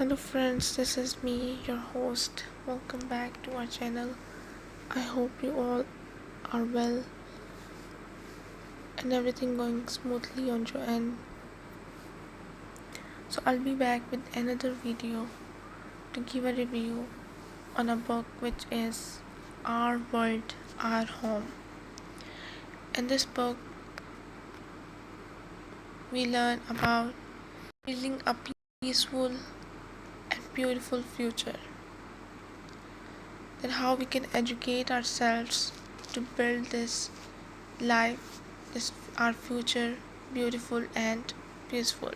Hello friends, this is me, your host. Welcome back to our channel. I hope you all are well and everything going smoothly on your end. So I'll be back with another video to give a review on a book which is Our World, Our Home. In this book, we learn about building a peaceful and beautiful future. Then how we can educate ourselves to build this life, this our future beautiful and peaceful.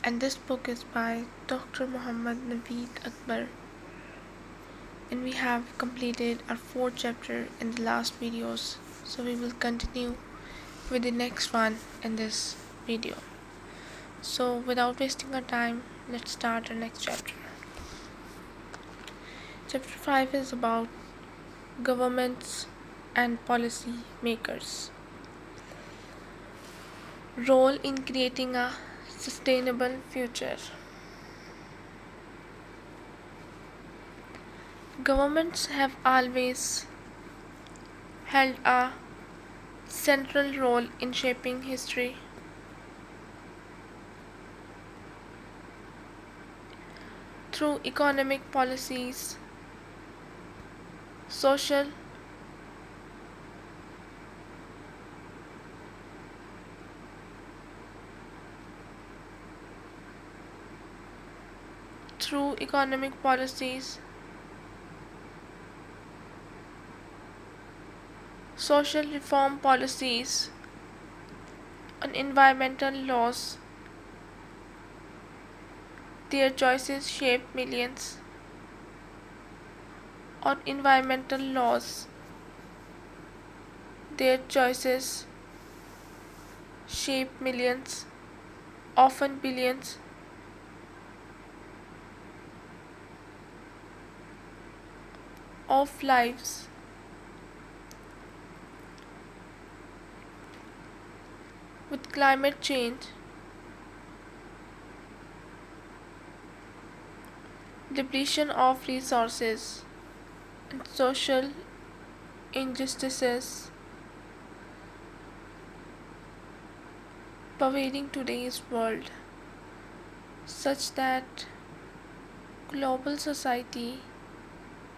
And this book is by Dr. Muhammad Naveed Akbar, and we have completed our fourth chapter in the last videos, so we will continue with the next one in this video. So without wasting our time, let's start our next chapter. Chapter 5 is about governments and policy makers' role in creating a sustainable future. Governments have always held a central role in shaping history. Through economic policies, social through economic policies, social reform policies, on environmental laws, their choices shape millions. On environmental laws, their choices shape millions, often billions. Of lives. With climate change, depletion of resources, and social injustices pervading today's world, such that global society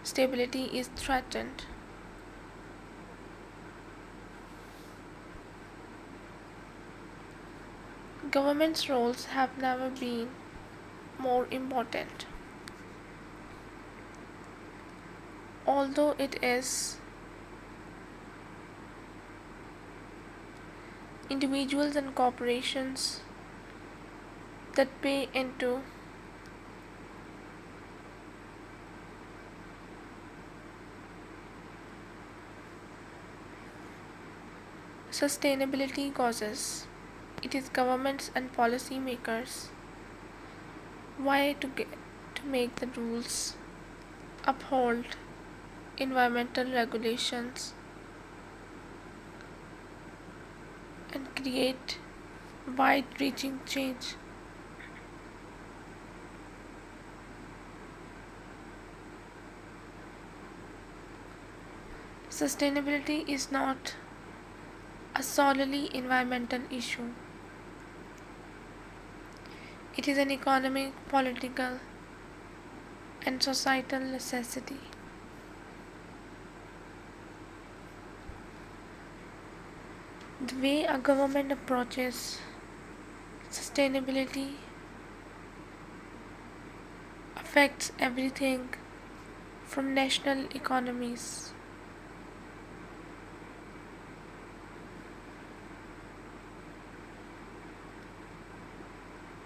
stability is threatened. Government's roles have never been more important. Although it is individuals and corporations that pay into sustainability causes, it is governments and policy makers why to make the rules, uphold environmental regulations, and create wide-reaching change. Sustainability is not a solely environmental issue. It is an economic, political, and societal necessity. The way a government approaches sustainability affects everything from national economies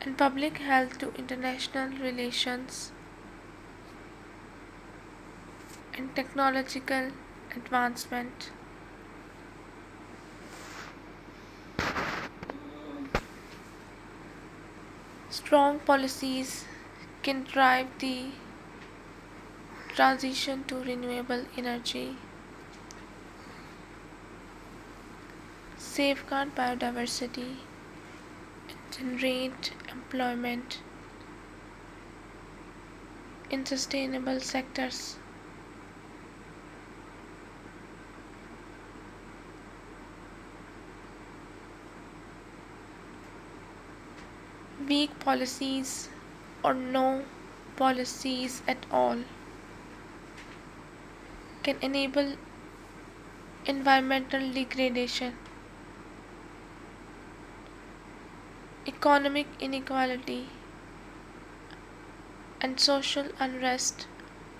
and public health to international relations and technological advancement. Strong policies can drive the transition to renewable energy, safeguard biodiversity, and generate employment in sustainable sectors. Weak policies or no policies at all can enable environmental degradation, economic inequality, and social unrest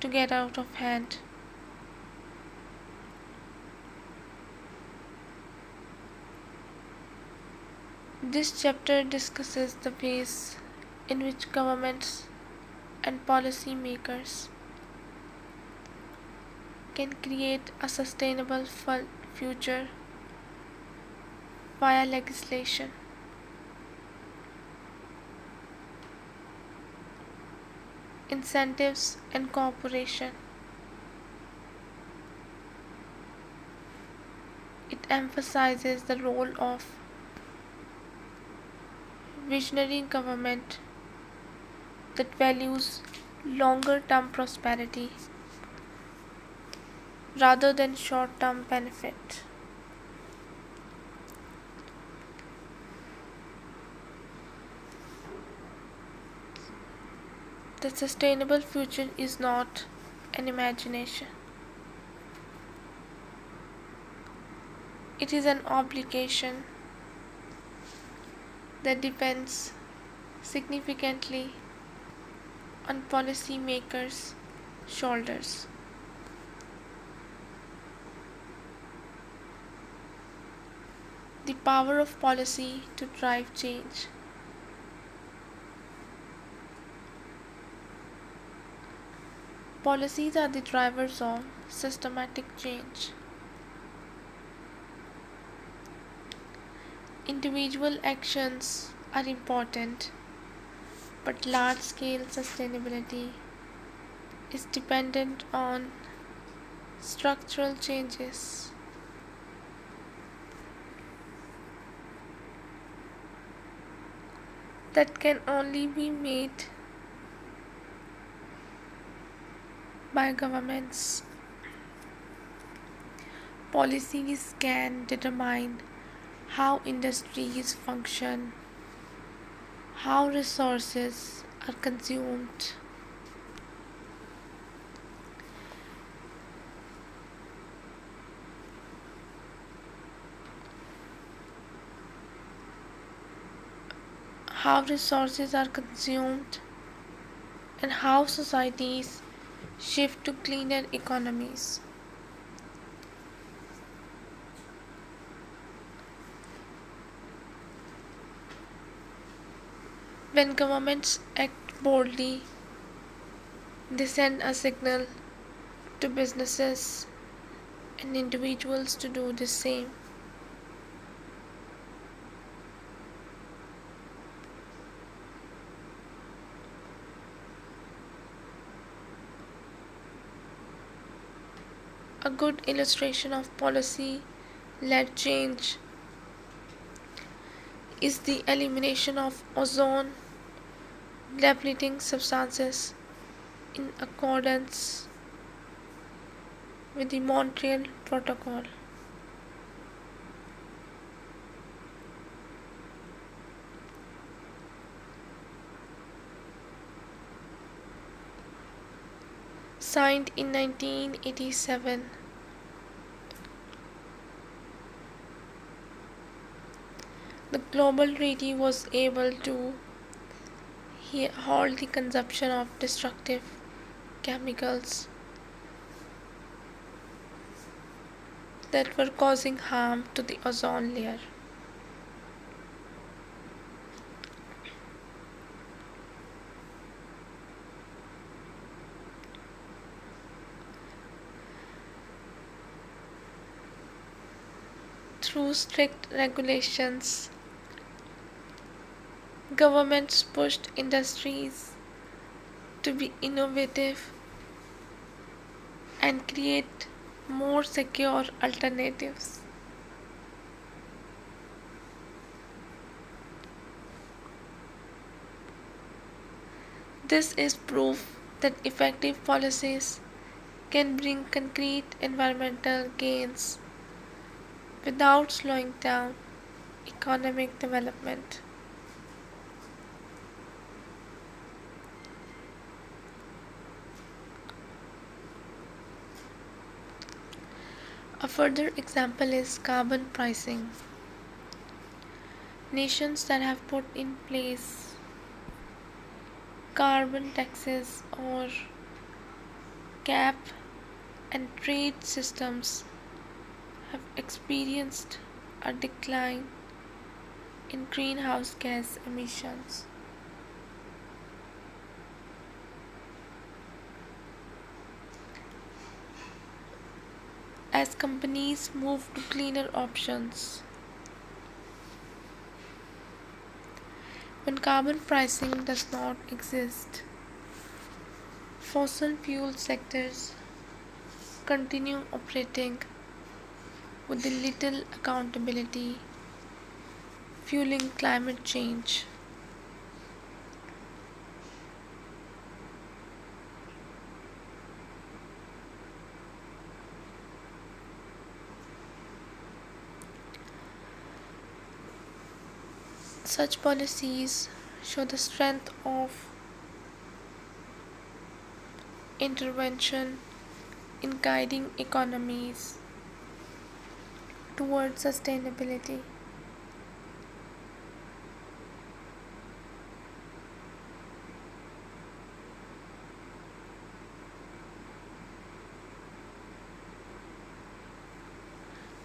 to get out of hand. This chapter discusses the ways in which governments and policymakers can create a sustainable future via legislation, incentives, and cooperation. It emphasizes the role of visionary government that values longer term prosperity rather than short term benefit. The sustainable future is not an imagination, it is an obligation that depends significantly on policymakers' shoulders. The power of policy to drive change. Policies are the drivers of systematic change. Individual actions are important, but large scale sustainability is dependent on structural changes. That can only be made by governments. Policies can determine how industries function, how resources are consumed, and how societies shift to cleaner economies. When governments act boldly, they send a signal to businesses and individuals to do the same. A good illustration of policy led change is the elimination of ozone depleting substances in accordance with the Montreal Protocol. Signed in 1987, the global treaty was able to halt the consumption of destructive chemicals that were causing harm to the ozone layer. Through strict regulations, governments pushed industries to be innovative and create more secure alternatives. This is proof that effective policies can bring concrete environmental gains without slowing down economic development. A further example is carbon pricing. Nations that have put in place carbon taxes or cap and trade systems have experienced a decline in greenhouse gas emissions. As companies move to cleaner options, when carbon pricing does not exist, fossil fuel sectors continue operating with little accountability, fueling climate change. Such policies show the strength of intervention in guiding economies towards sustainability.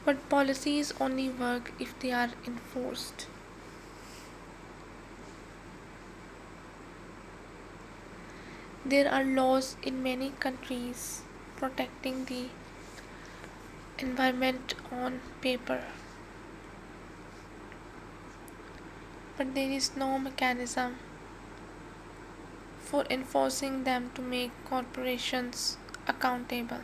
But policies only work if they are enforced. There are laws in many countries protecting the environment on paper, but there is no mechanism for enforcing them to make corporations accountable.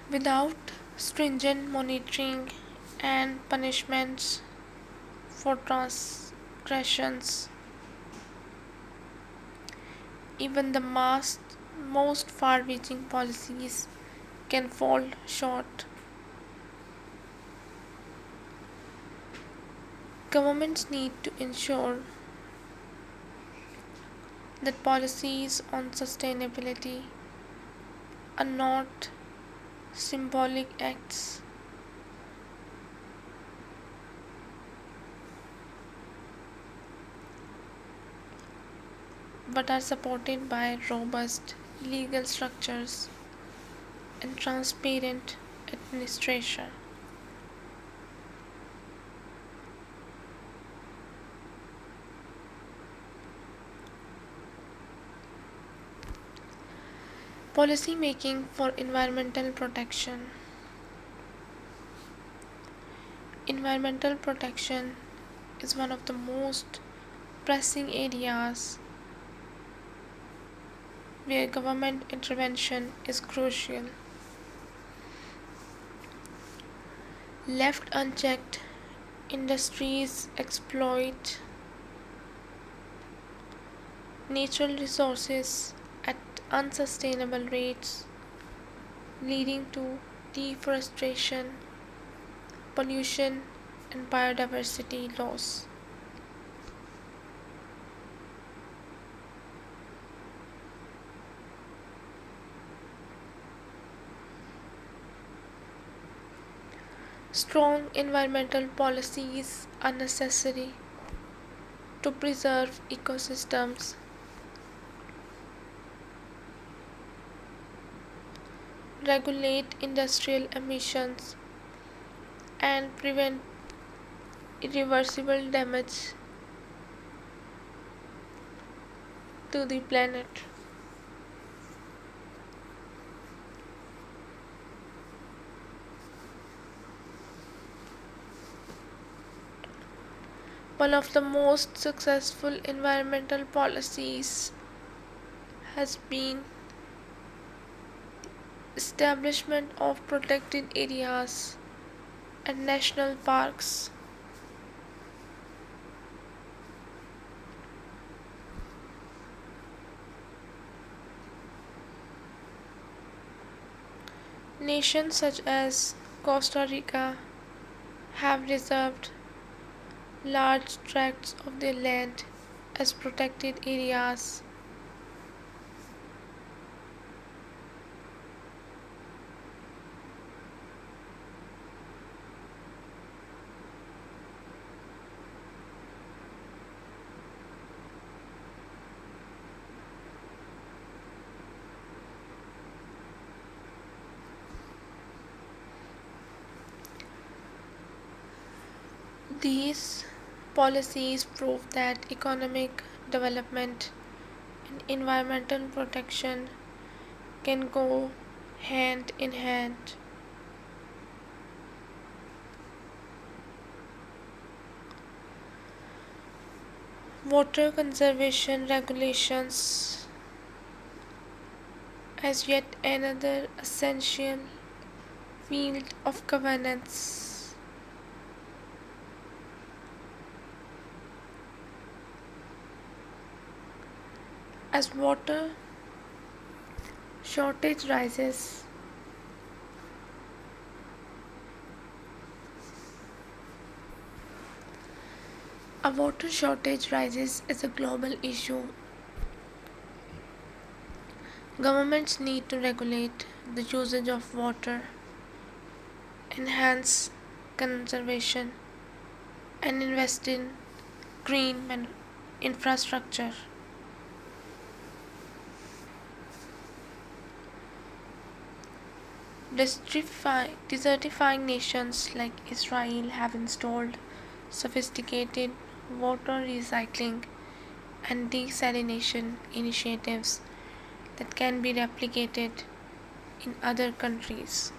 Without stringent monitoring and punishments for transgressions, even the most far reaching policies can fall short. Governments need to ensure that policies on sustainability are not symbolic acts but are supported by robust legal structures and transparent administration. Policy making for environmental protection. Environmental protection is one of the most pressing areas where government intervention is crucial. Left unchecked, industries exploit natural resources at unsustainable rates, leading to deforestation, pollution, and biodiversity loss. Strong environmental policies are necessary to preserve ecosystems, regulate industrial emissions, and prevent irreversible damage to the planet. One of the most successful environmental policies has been establishment of protected areas and national parks. Nations such as Costa Rica have reserved large tracts of their land as protected areas. These policies prove that economic development and environmental protection can go hand in hand. Water conservation regulations as yet another essential field of governance. As water shortage rises, a water shortage rises as a global issue. Governments need to regulate the usage of water, enhance conservation, and invest in green infrastructure. Desertifying nations like Israel have installed sophisticated water recycling and desalination initiatives that can be replicated in other countries.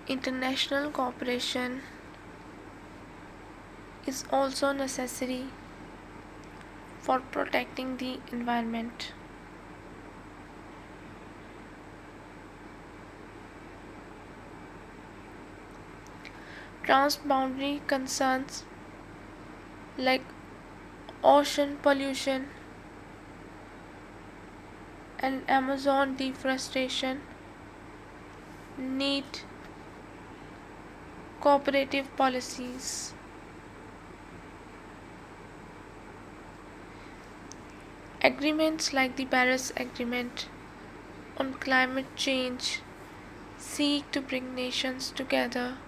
International cooperation is also necessary for protecting the environment. Transboundary concerns like ocean pollution and Amazon deforestation need cooperative policies. Agreements like the Paris Agreement on climate change seek to bring nations together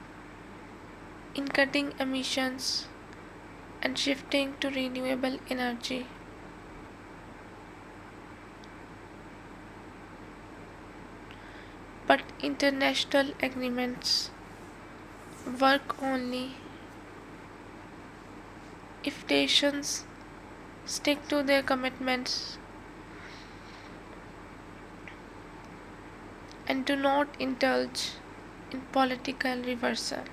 in cutting emissions and shifting to renewable energy. But international agreements work only if nations stick to their commitments and do not indulge in political reversal.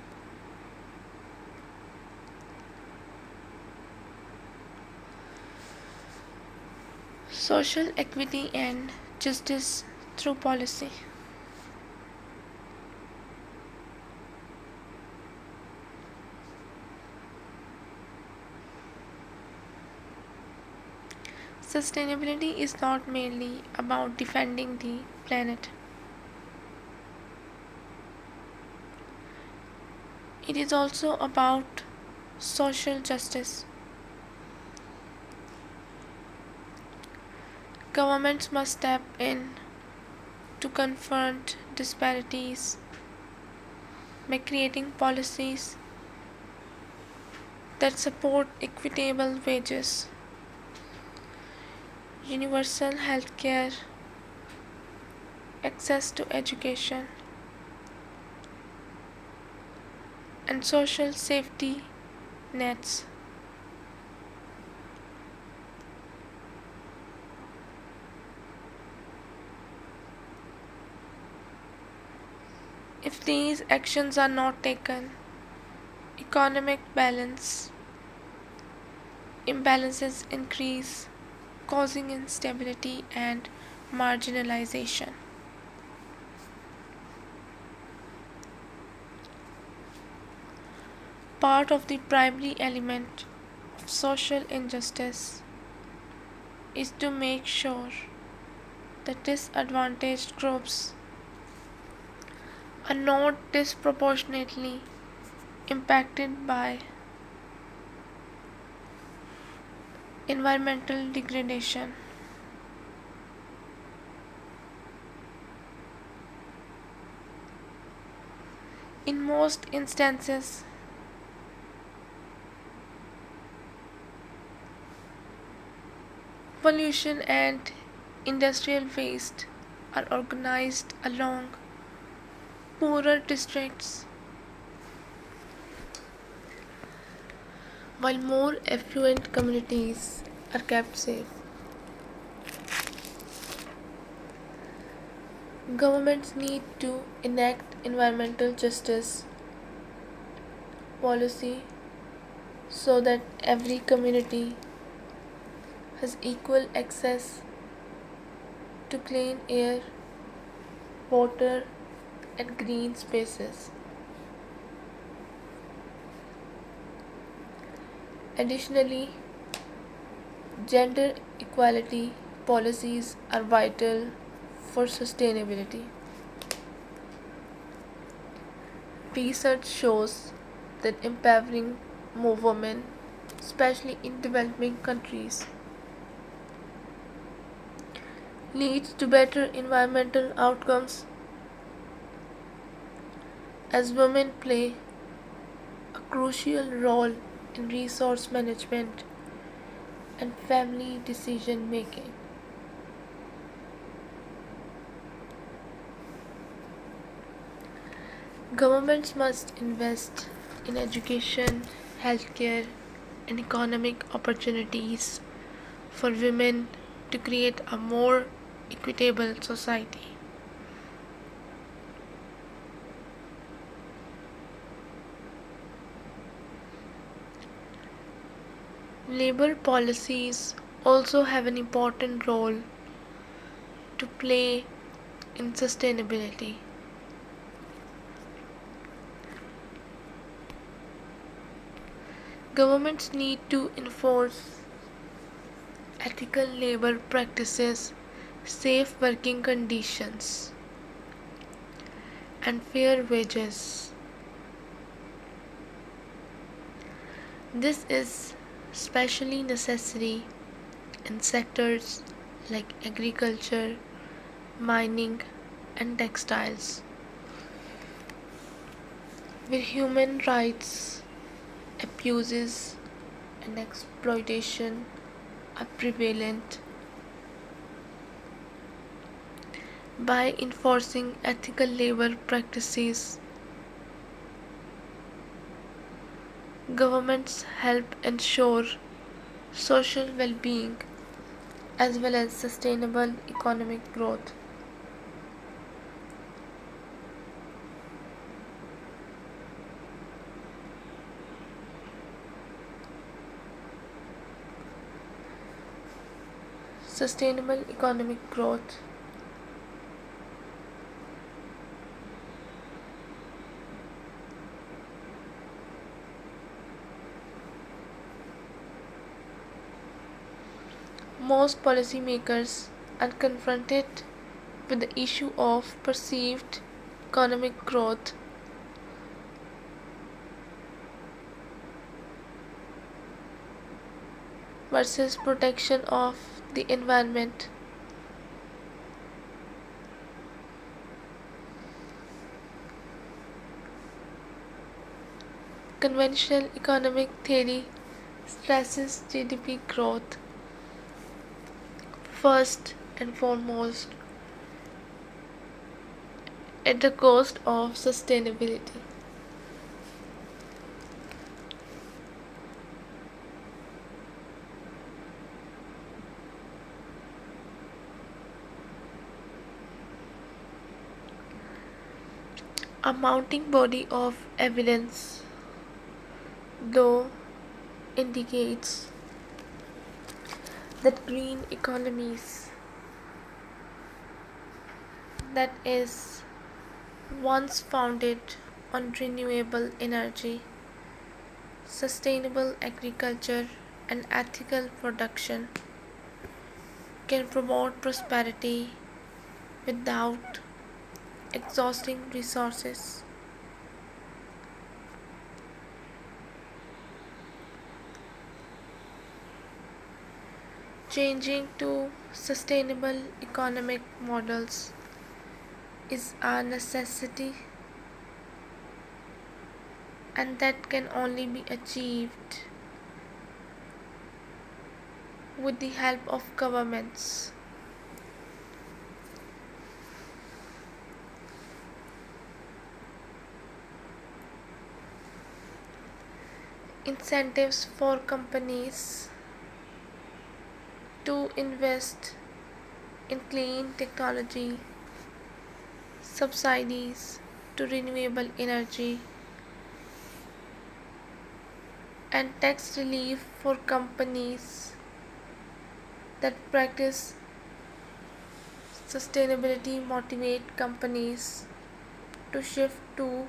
Social equity and justice through policy. Sustainability is not merely about defending the planet. It is also about social justice. Governments must step in to confront disparities by creating policies that support equitable wages, universal health care, access to education, and social safety nets. If these actions are not taken, economic imbalances increase, causing instability and marginalization. Part of the primary element of social injustice is to make sure that disadvantaged groups are not disproportionately impacted by environmental degradation. In most instances, pollution and industrial waste are organized along poorer districts, while more affluent communities are kept safe. Governments need to enact environmental justice policy so that every community has equal access to clean air, water, and green spaces. Additionally, gender equality policies are vital for sustainability. Research shows that empowering more women, especially in developing countries, leads to better environmental outcomes as women play a crucial role in resource management and family decision making. Governments must invest in education, healthcare, and economic opportunities for women to create a more equitable society. Labor policies also have an important role to play in sustainability. Governments need to enforce ethical labor practices, safe working conditions, and fair wages. This is especially necessary in sectors like agriculture, mining, and textiles, where human rights abuses and exploitation are prevalent. By enforcing ethical labor practices, governments help ensure social well being as well as sustainable economic growth. Sustainable economic growth. Most policymakers are confronted with the issue of perceived economic growth versus protection of the environment. Conventional economic theory stresses GDP growth first and foremost at the cost of sustainability. A mounting body of evidence, though, indicates that green economies that is once founded on renewable energy, sustainable agriculture, and ethical production can promote prosperity without exhausting resources. Changing to sustainable economic models is a necessity, and that can only be achieved with the help of governments. Incentives for companies to invest in clean technology, subsidies to renewable energy, and tax relief for companies that practice sustainability motivate companies to shift to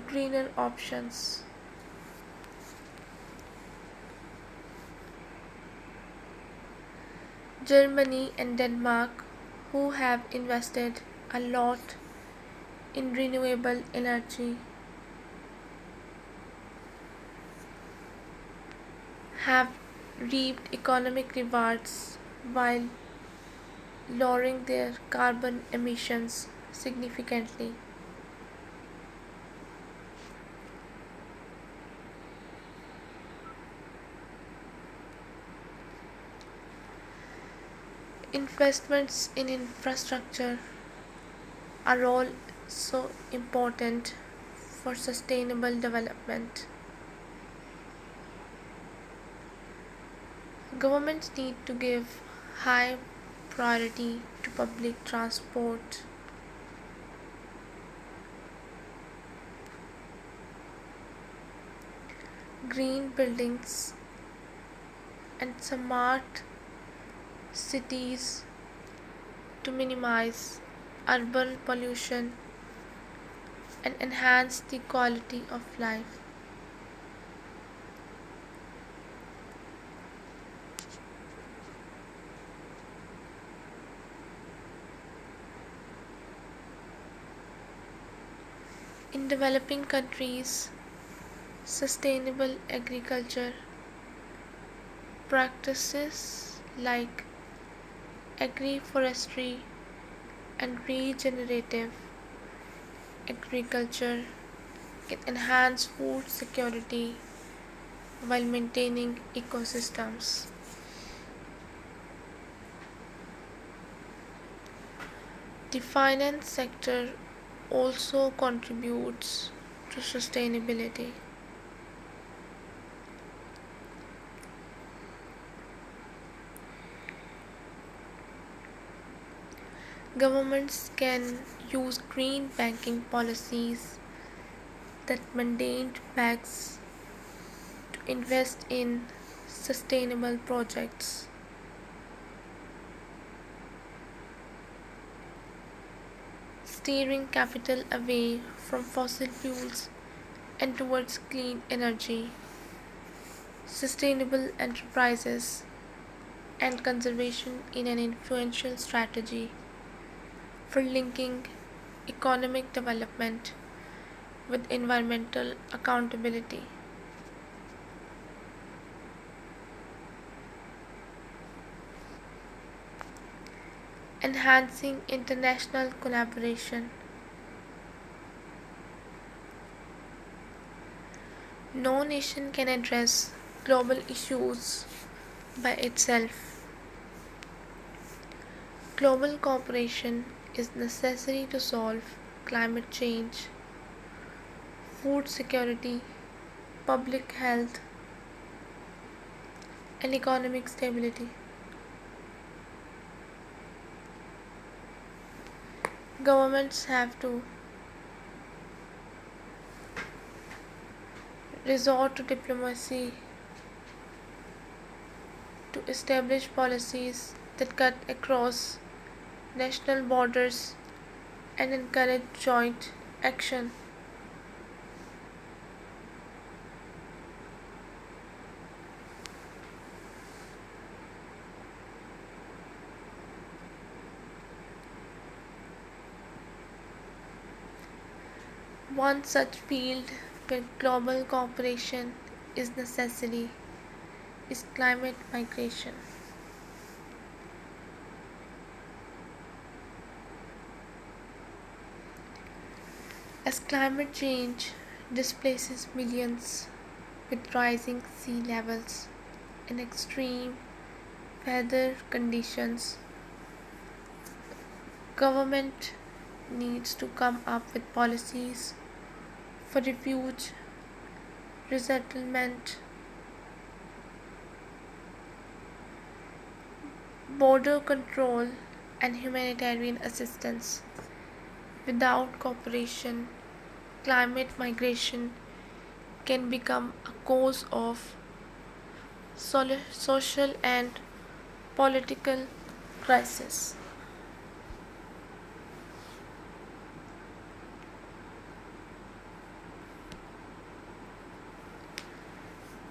greener options. Germany and Denmark, who have invested a lot in renewable energy, have reaped economic rewards while lowering their carbon emissions significantly. Investments in infrastructure are also important for sustainable development. Governments need to give high priority to public transport, green buildings, and smart cities to minimize urban pollution and enhance the quality of life. In developing countries, sustainable agriculture practices like agroforestry and regenerative agriculture can enhance food security while maintaining ecosystems. The finance sector also contributes to sustainability. Governments can use green banking policies that mandate banks to invest in sustainable projects. Steering capital away from fossil fuels and towards clean energy, sustainable enterprises, and conservation in an influential strategy for linking economic development with environmental accountability. Enhancing international collaboration. No nation can address global issues by itself. Global cooperation is necessary to solve climate change, food security, public health, and economic stability. Governments have to resort to diplomacy to establish policies that cut across national borders and encourage joint action. One such field where global cooperation is necessary is climate migration. As climate change displaces millions with rising sea levels and extreme weather conditions, government needs to come up with policies for refuge, resettlement, border control, and humanitarian assistance. Without cooperation, climate migration can become a cause of social and political crisis.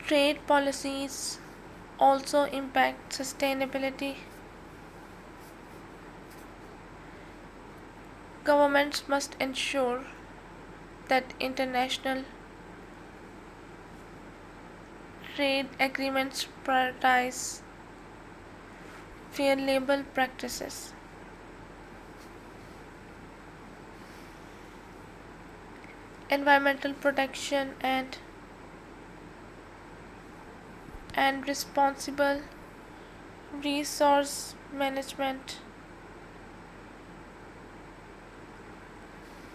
Trade policies also impact sustainability. Governments must ensure that international trade agreements prioritize fair labor practices, environmental protection, and responsible resource management.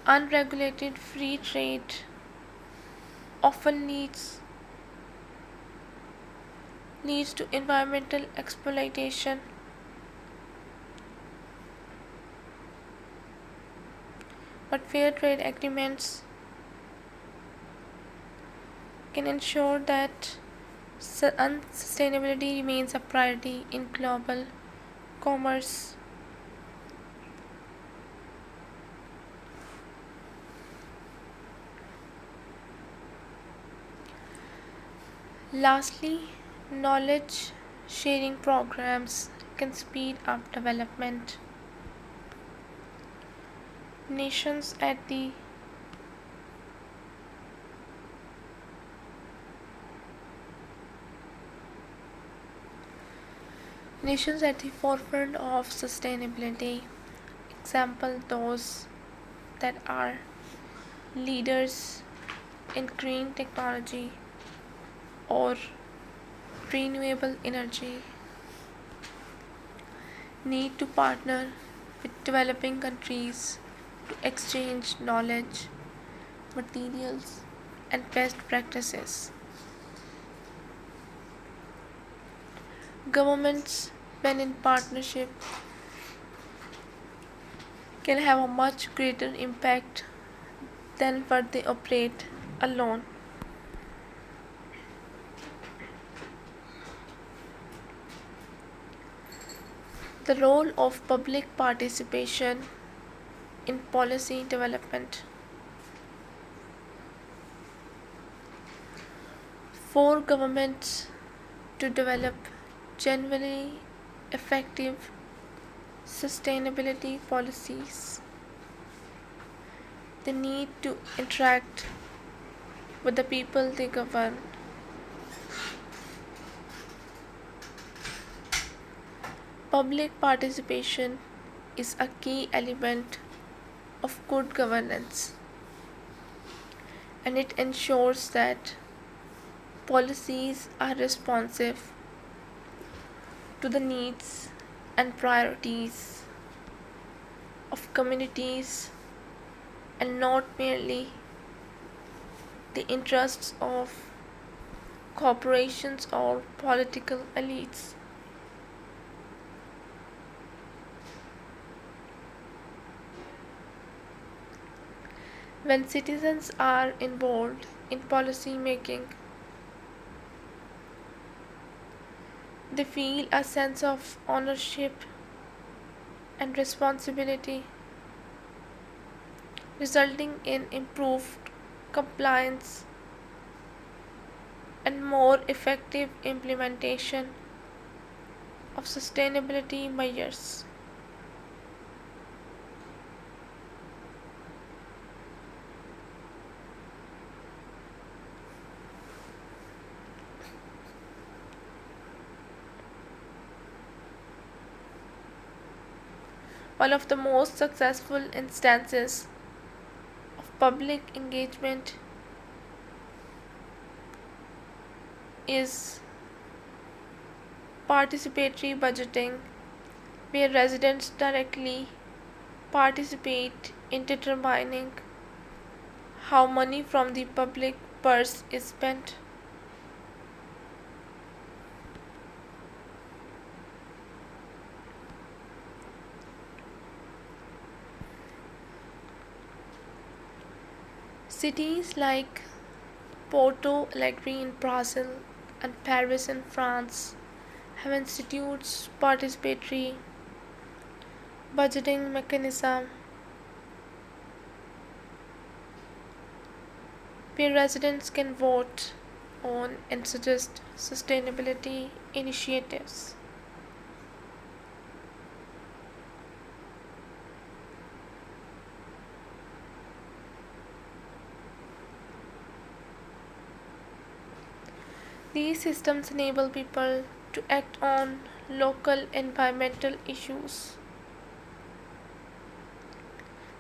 Unregulated free trade often leads to environmental exploitation, but fair trade agreements can ensure that sustainability remains a priority in global commerce. Lastly, knowledge sharing programs can speed up development. Nations at the Nations at the forefront of sustainability, example those that are leaders in green technology or renewable energy, need to partner with developing countries to exchange knowledge, materials, and best practices. Governments, when in partnership, can have a much greater impact than what they operate alone. The role of public participation in policy development. For governments to develop genuinely effective sustainability policies, they need to interact with the people they govern. Public participation is a key element of good governance, and it ensures that policies are responsive to the needs and priorities of communities and not merely the interests of corporations or political elites. When citizens are involved in policy making, They feel a sense of ownership and responsibility, resulting in improved compliance and more effective implementation of sustainability measures. One of the most successful instances of public engagement is participatory budgeting, where residents directly participate in determining how money from the public purse is spent. Cities like Porto Alegre in Brazil and Paris in France have institutes participatory budgeting mechanism where residents can vote on and suggest sustainability initiatives. These systems enable people to act on local environmental issues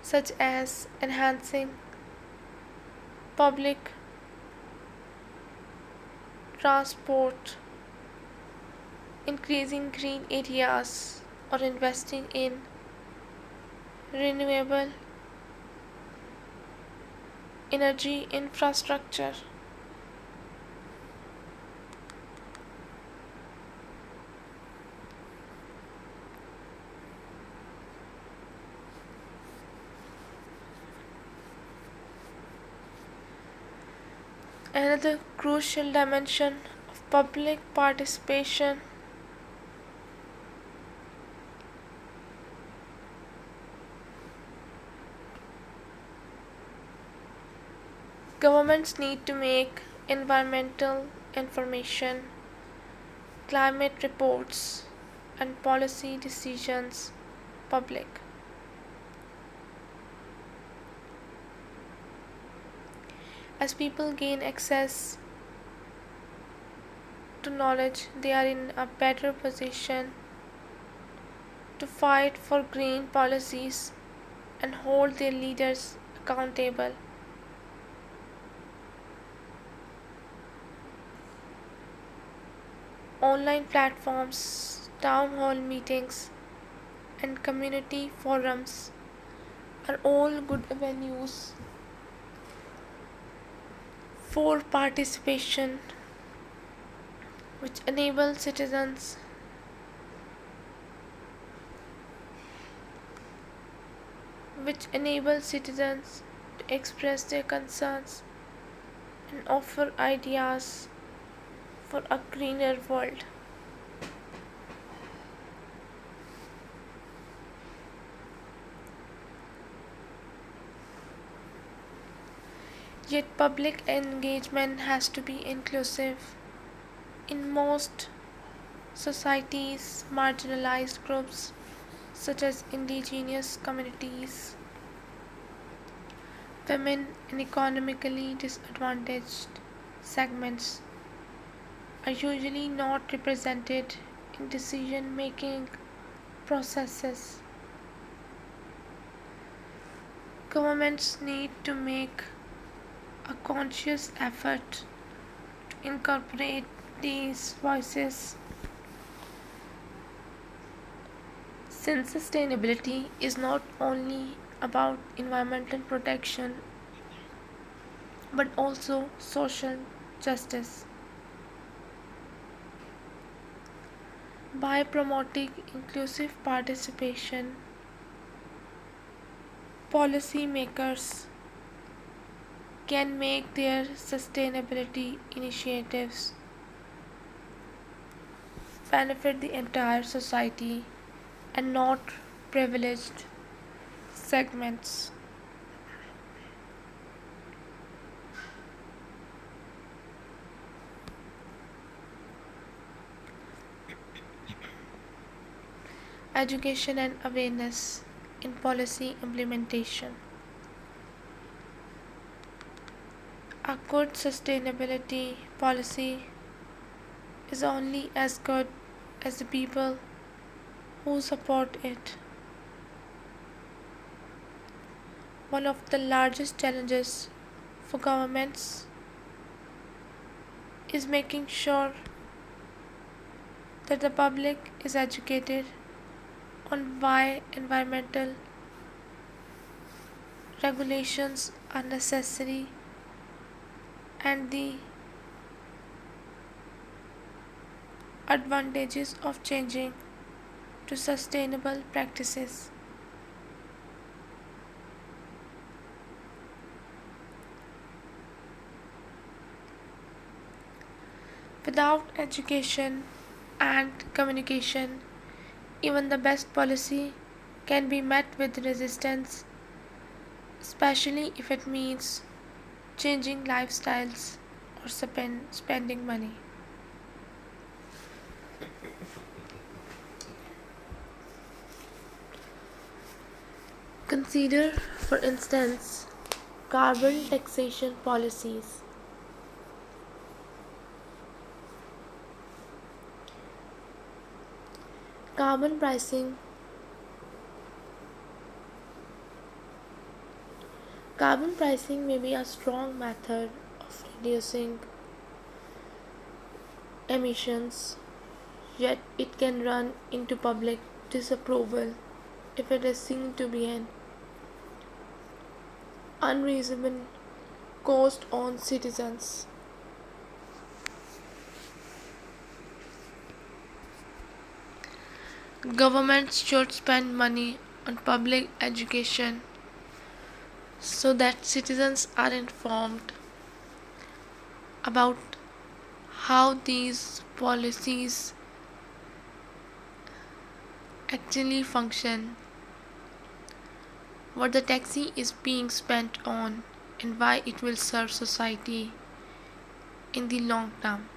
such as enhancing public transport, increasing green areas, or investing in renewable energy infrastructure. Another crucial dimension of public participation governments need to make environmental information, climate reports, and policy decisions public. As people gain access to knowledge, they are in a better position to fight for green policies and hold their leaders accountable. Online platforms, town hall meetings, and community forums are all good avenues for participation, which enable citizens to express their concerns and offer ideas for a greener world. Yet public engagement has to be inclusive. In most societies, marginalized groups such as indigenous communities, women, and economically disadvantaged segments are usually not represented in decision making processes. Governments need to make a conscious effort to incorporate these voices, since sustainability is not only about environmental protection but also social justice. By promoting inclusive participation, policymakers can make their sustainability initiatives benefit the entire society and not privileged segments. Education and awareness in policy implementation. A good sustainability policy is only as good as the people who support it. One of the largest challenges for governments is making sure that the public is educated on why environmental regulations are necessary and the advantages of changing to sustainable practices. Without education and communication, even the best policy can be met with resistance, especially if it means changing lifestyles or spending money. Consider, for instance, carbon taxation policies. Carbon pricing Carbon pricing may be a strong method of reducing emissions, yet it can run into public disapproval if it is seen to be an unreasonable cost on citizens. Governments should spend money on public education so that citizens are informed about how these policies actually function, what the taxi is being spent on, and why it will serve society in the long term.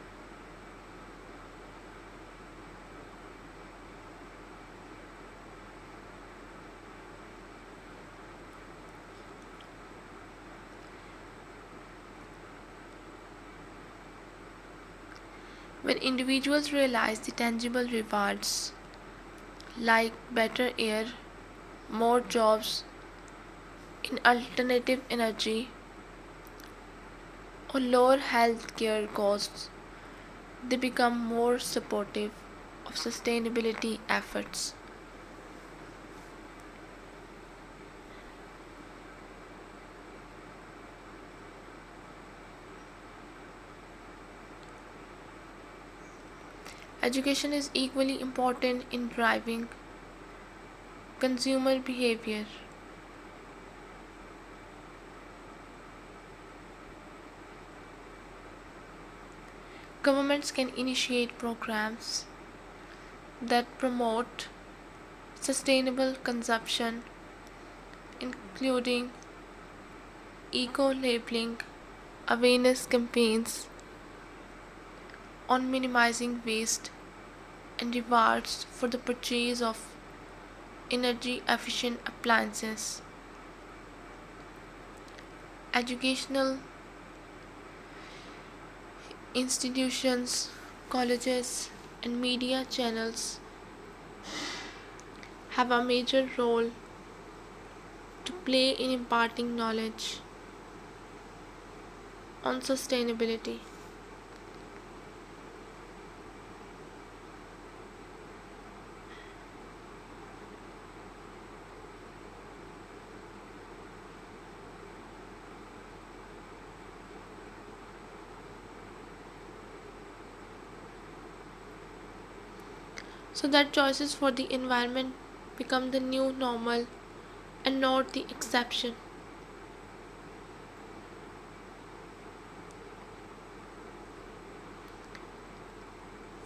When individuals realize the tangible rewards like better air, more jobs in alternative energy, or lower healthcare costs, they become more supportive of sustainability efforts. Education is equally important in driving consumer behavior. Governments can initiate programs that promote sustainable consumption, including eco labeling, awareness campaigns on minimizing waste, and rewards for the purchase of energy efficient appliances. Educational institutions, colleges, and media channels have a major role to play in imparting knowledge on sustainability. So that choices for the environment become the new normal and not the exception.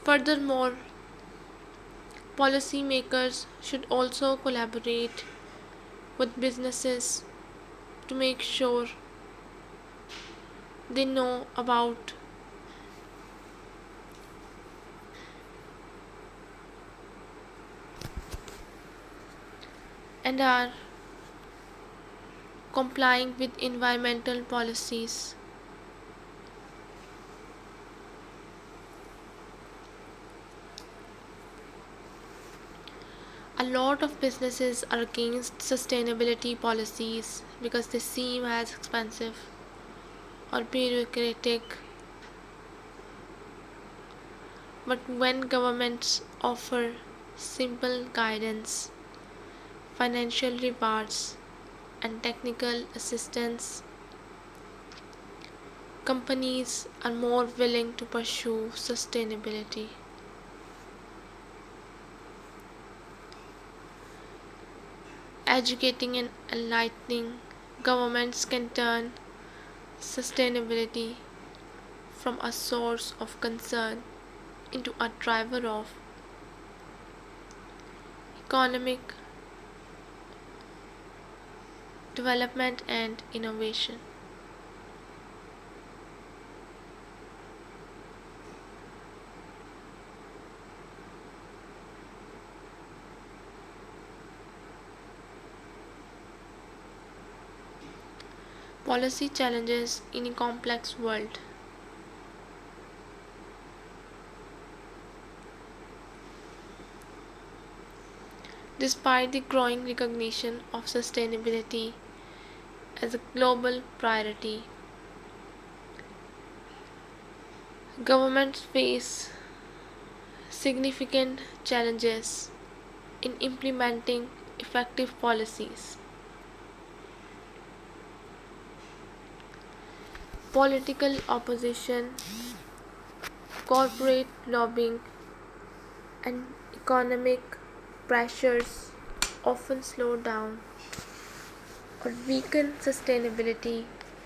Furthermore, Policymakers should also collaborate with businesses to make sure they know about and are complying with environmental policies. A lot of businesses are against sustainability policies because they seem as expensive or bureaucratic. But when governments offer simple guidance, financial rewards, and technical assistance, companies are more willing to pursue sustainability. Educating and enlightening governments can turn sustainability from a source of concern into a driver of economic development and innovation. Policy challenges in a complex world. Despite the growing recognition of sustainability as a global priority, governments face significant challenges in implementing effective policies. Political opposition, corporate lobbying, and economic pressures often slow down or weaken sustainability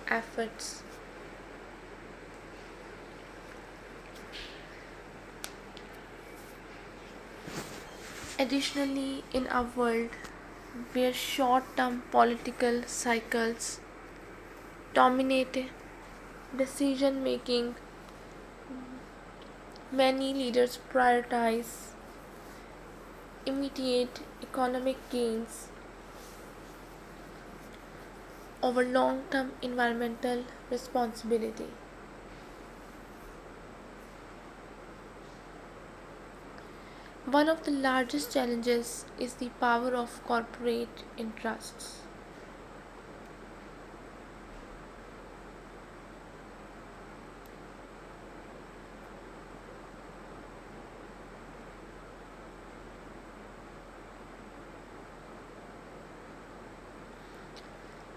efforts. Additionally, in a world where short term political cycles dominate decision making, many leaders prioritize immediate economic gains over long term environmental responsibility. One of the largest challenges is the power of corporate interests.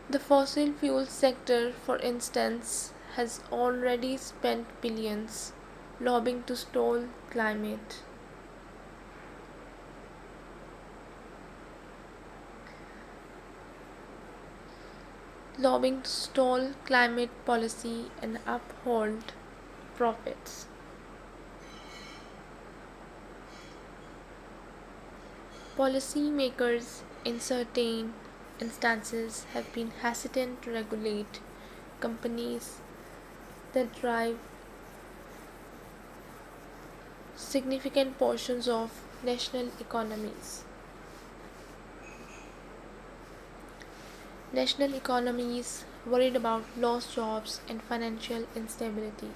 The fossil fuel sector, for instance, has already spent billions lobbying to stall climate. Lobbying to stall climate policy and uphold profits. Policymakers in certain instances have been hesitant to regulate companies that drive significant portions of national economies. National economies worried about lost jobs and financial instability.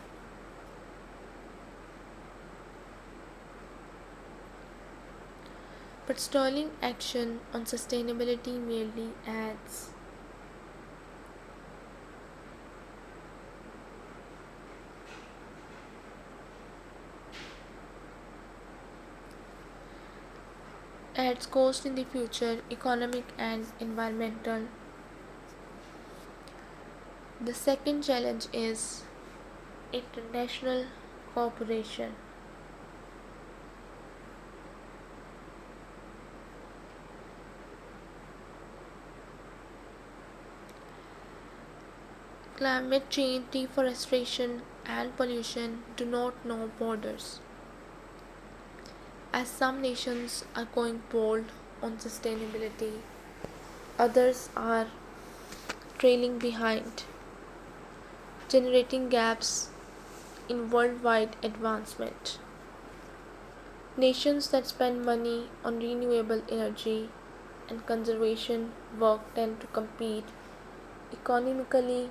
But stalling action on sustainability merely adds cost in the future, economic and environmental. The second challenge is international cooperation. Climate change, deforestation, and pollution do not know borders. As some nations are going bold on sustainability, others are trailing behind, generating gaps in worldwide advancement. Nations that spend money on renewable energy and conservation work tend to compete economically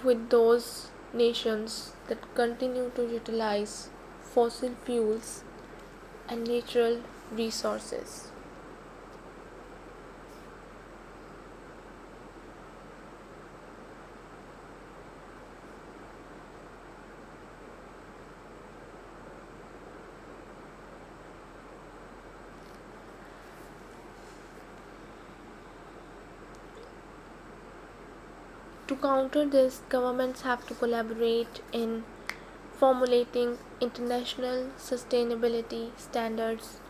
with those nations that continue to utilize fossil fuels and natural resources. To counter this, governments have to collaborate in formulating international sustainability standards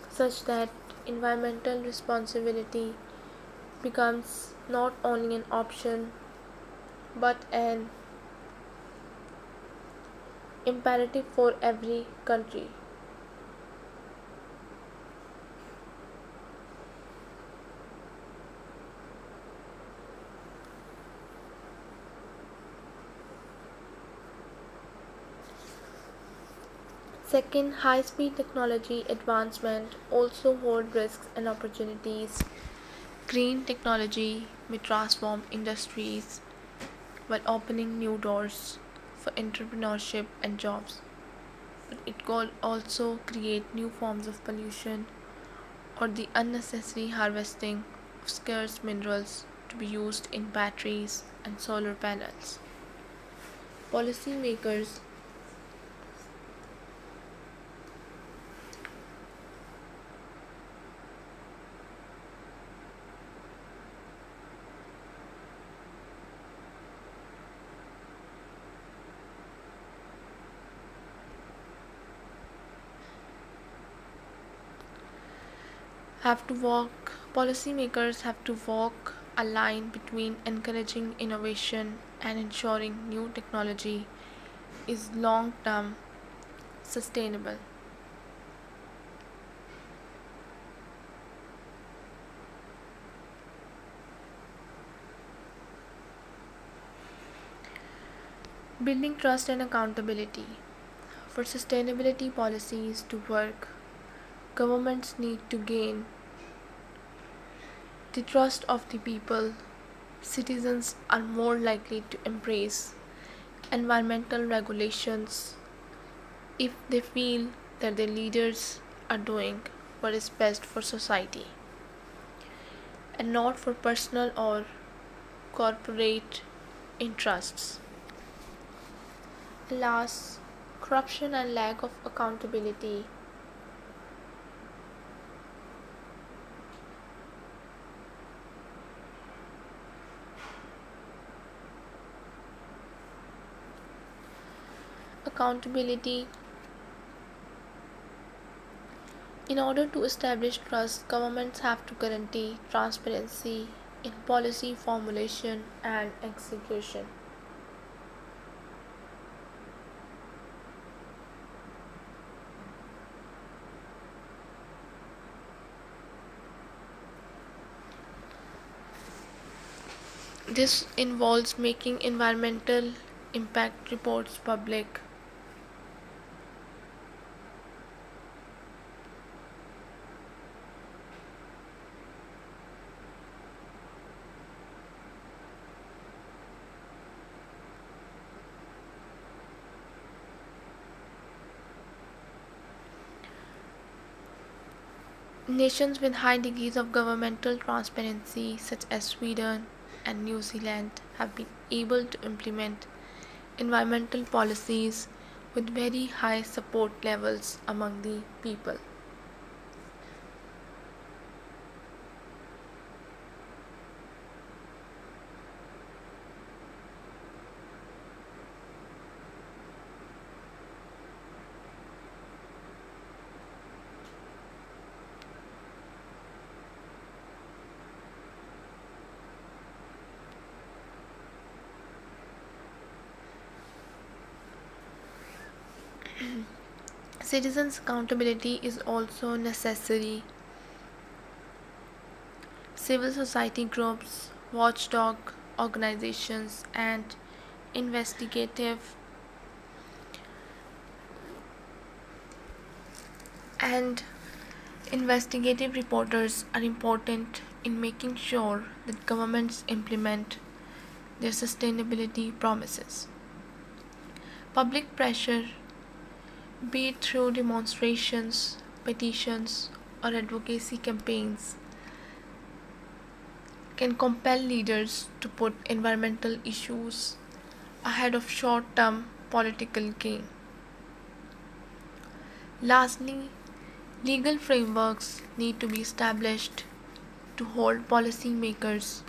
such that environmental responsibility becomes not only an option but an imperative for every country. Second, high speed technology advancement also hold risks and opportunities. Green technology may transform industries while opening new doors for entrepreneurship and jobs. But it could also create new forms of pollution or the unnecessary harvesting of scarce minerals to be used in batteries and solar panels. Policymakers have to walk policymakers have to walk a line between encouraging innovation and ensuring new technology is long term sustainable. Building trust and accountability. For sustainability policies to work, governments need to gain the trust of the people. Citizens are more likely to embrace environmental regulations if they feel that their leaders are doing what is best for society and not for personal or corporate interests. Last, corruption and lack of accountability. Accountability. In order to establish trust, governments have to guarantee transparency in policy formulation and execution. This involves making environmental impact reports public, nations with high degrees of governmental transparency, such as Sweden and New Zealand, have been able to implement environmental policies with very high support levels among the people. Citizens' accountability is also necessary. Civil society groups, watchdog organizations, and investigative and investigative reporters are important in making sure that governments implement their sustainability promises. Public pressure, be it through demonstrations, petitions, or advocacy campaigns, can compel leaders to put environmental issues ahead of short term political gain. Lastly, legal frameworks need to be established to hold policymakers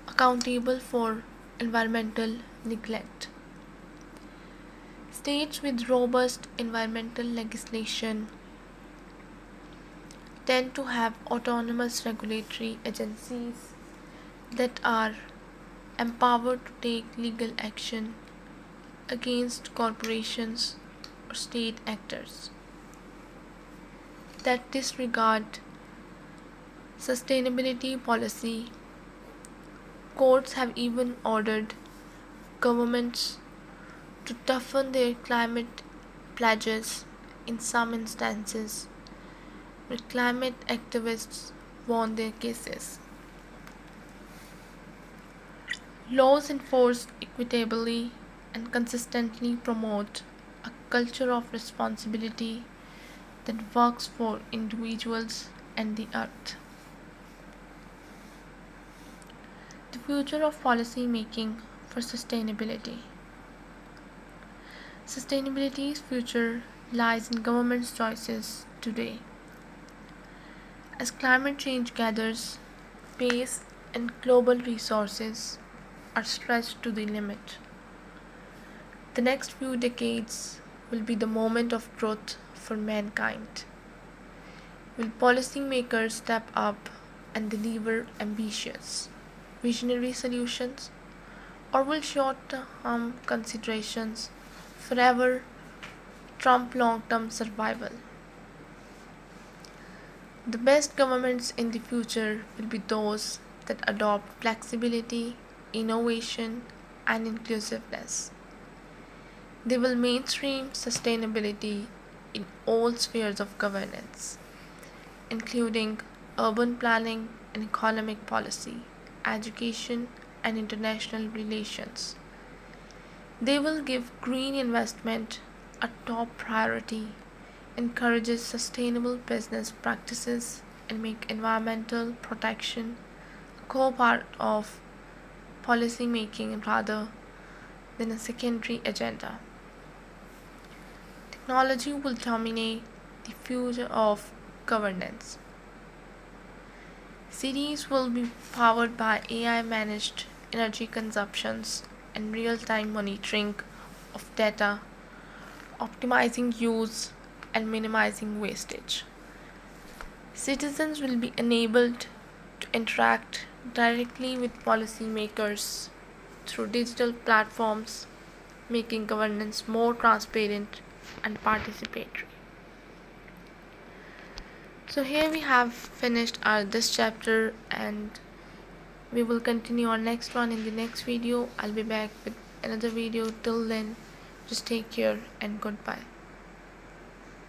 accountable for environmental neglect. States with robust environmental legislation tend to have autonomous regulatory agencies that are empowered to take legal action against corporations or state actors that disregard sustainability policy. Courts have even ordered governments to toughen their climate pledges in some instances where climate activists won their cases. Laws enforced equitably and consistently promote a culture of responsibility that works for individuals and the earth. The future of policy making for sustainability. Sustainability's future lies in government's choices today. As climate change gathers pace and global resources are stretched to the limit, the next few decades will be the moment of truth for mankind. Will policymakers step up and deliver ambitious, visionary solutions, or will short-term considerations forever trump long-term survival? The best governments in the future will be those that adopt flexibility, innovation, and inclusiveness. They will mainstream sustainability in all spheres of governance, including urban planning and economic policy, education, and international relations. They will give green investment a top priority, encourages sustainable business practices, and make environmental protection a core part of policy making rather than a secondary agenda. Technology will dominate the future of governance. Cities will be powered by AI managed energy consumptions and real time monitoring of data, optimizing use and minimizing wastage. Citizens will be enabled to interact directly with policymakers through digital platforms, making governance more transparent and participatory. So here we have finished our this chapter, and we will continue our next one in the next video. I'll be back with another video. Till then, just take care and goodbye.